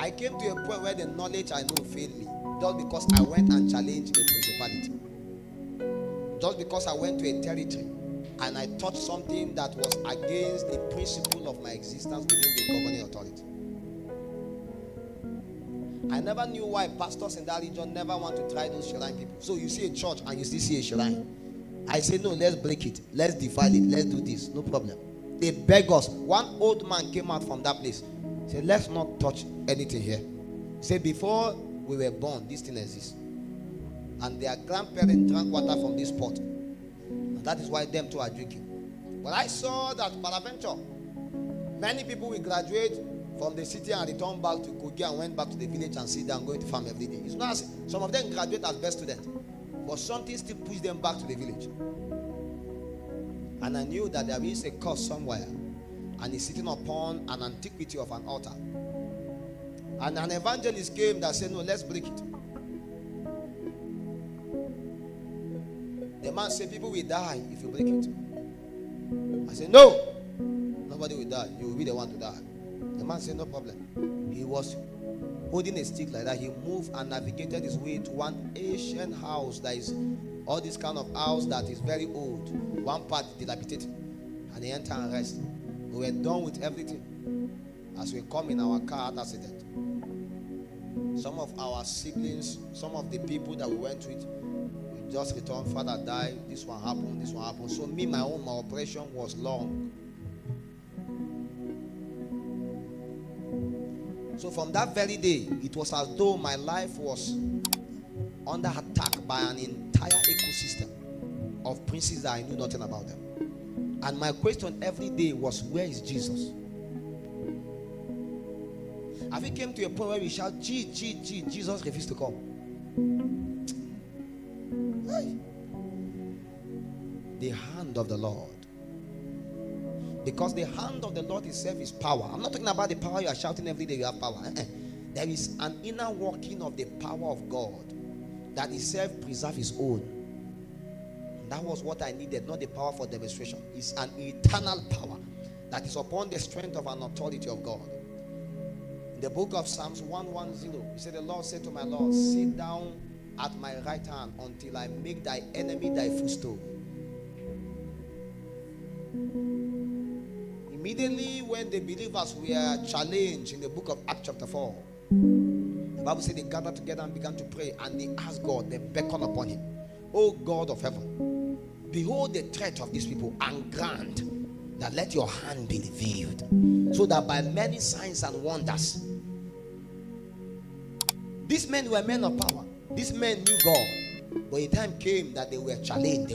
I came to a point where the knowledge I know failed me. Just because I went and challenged a principality. Just because I went to a territory and I taught something that was against the principle of my existence within the governing authority. I never knew why pastors in that region never want to try those shrine people. So you see a church and you still see a shrine. I say, no, let's break it. Let's defile it. Let's do this. No problem. They beg us. One old man came out from that place. He said, let's not touch anything here. He said, before we were born, this thing exists. And their grandparents drank water from this pot. And that is why them two are drinking. But I saw that peradventure, many people will graduate from the city and return back to Kogi and went back to the village and sit down going to farm every day. It's not as, some of them graduate as best students, but something still pushed them back to the village. And I knew that there is a curse somewhere, and he's sitting upon an antiquity of an altar. And an evangelist came that said, no, let's break it. The man said, people will die if you break it. I said, no, nobody will die. You will be the one to die. The man said, no problem. He was holding a stick like that. He moved and navigated his way to one ancient house that is all this kind of house that is very old. One part dilapidated. And he entered and rest. We were done with everything. As we come in our car accident. Some of our siblings, some of the people that we went with, we just returned. Father died. This one happened. This one happened. So me, my operation was long. So from that very day, it was as though my life was under attack by an entire ecosystem of princes that I knew nothing about them. And my question every day was, where is Jesus? Have you came to a point where we shout, Jesus refused to come? Hey. The hand of the Lord. Because the hand of the Lord itself is power. I'm not talking about the power you are shouting every day you have power. There is an inner working of the power of God that itself preserves his own. And that was what I needed, not the power for demonstration. It's an eternal power that is upon the strength of an authority of God. In the book of Psalms 110, he said, the Lord said to my Lord, sit down at my right hand until I make thy enemy thy footstool. Immediately when the believers were challenged in the book of Acts chapter 4, the Bible said they gathered together and began to pray, and they asked God, they beckoned upon him. O God of heaven, behold the threat of these people, and grant that let your hand be revealed, so that by many signs and wonders. These men were men of power. These men knew God. But a time came that they were challenged.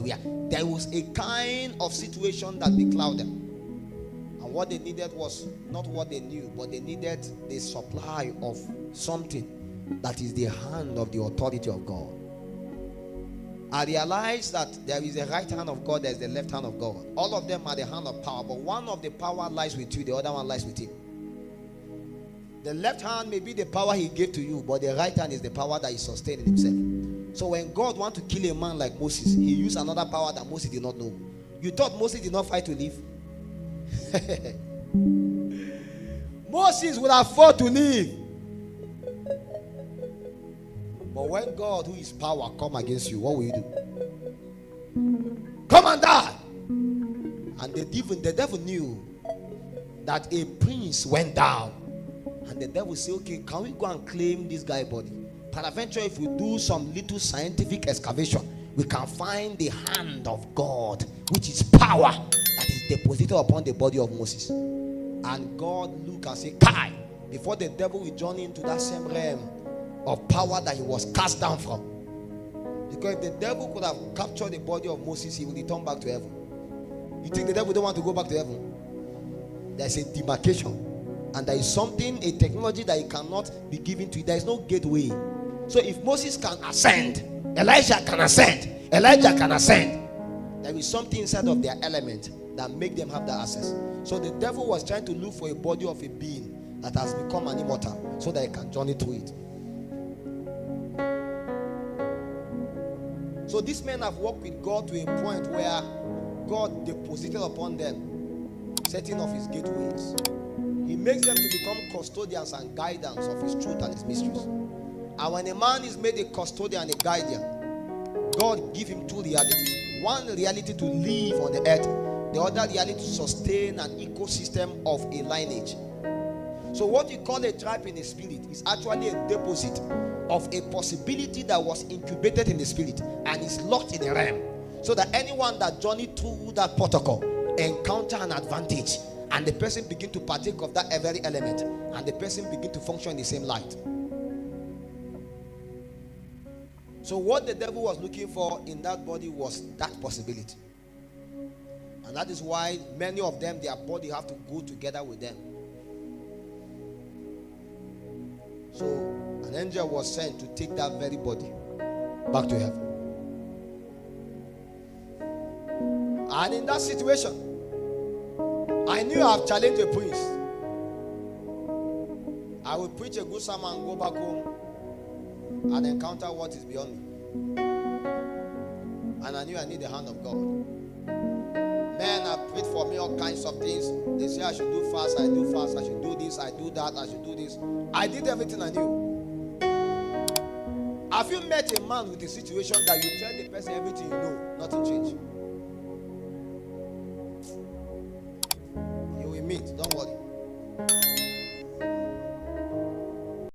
There was a kind of situation that beclouded them. And what they needed was not what they knew, but they needed the supply of something that is the hand of the authority of God. I realized that there is a right hand of God, there is the left hand of God. All of them are the hand of power, but one of the power lies with you, the other one lies with him. The left hand may be the power he gave to you, but the right hand is the power that he sustained in himself. So when God wanted to kill a man like Moses, he used another power that Moses did not know. You thought Moses did not fight to live? Moses would have fought to live. But when God, who is power, come against you, what will you do? Come and die. And the devil knew that a prince went down. And the devil said, okay, can we go and claim this guy's body? Peradventure, if we do some little scientific excavation, we can find the hand of God, which is power, that is deposited upon the body of Moses. And God looked and said, Kai, before the devil will journey into that same realm of power that he was cast down from. Because if the devil could have captured the body of Moses, he would return back to heaven. You think the devil don't want to go back to heaven? There's a demarcation. And there is something, a technology that it cannot be given to you. There is no gateway. So if Moses can ascend, Elijah can ascend, Elijah can ascend, there is something inside of their element that make them have that access. So the devil was trying to look for a body of a being that has become an immortal, so that he can journey through it. So these men have walked with God to a point where God deposited upon them setting of his gateways. He makes them to become custodians and guidance of his truth and his mysteries. And when a man is made a custodian and a guardian, God gives him two realities. One reality to live on the earth, the other reality to sustain an ecosystem of a lineage. So what you call a tribe in the spirit is actually a deposit of a possibility that was incubated in the spirit and is locked in a realm, so that anyone that journeyed through that protocol encounter an advantage, and the person begin to partake of that very element, and the person begin to function in the same light. So what the devil was looking for in that body was that possibility. And that is why many of them, their body have to go together with them. So an angel was sent to take that very body back to heaven. And in that situation, I knew I have challenged a prince. I will preach a good sermon and go back home and encounter what is beyond me. And I knew I need the hand of God. Men have prayed for me all kinds of things. They say I should do fast, I do fast, I should do this, I do that, I should do this. I did everything I knew. Have you met a man with a situation that you tell the person everything you know, nothing changed?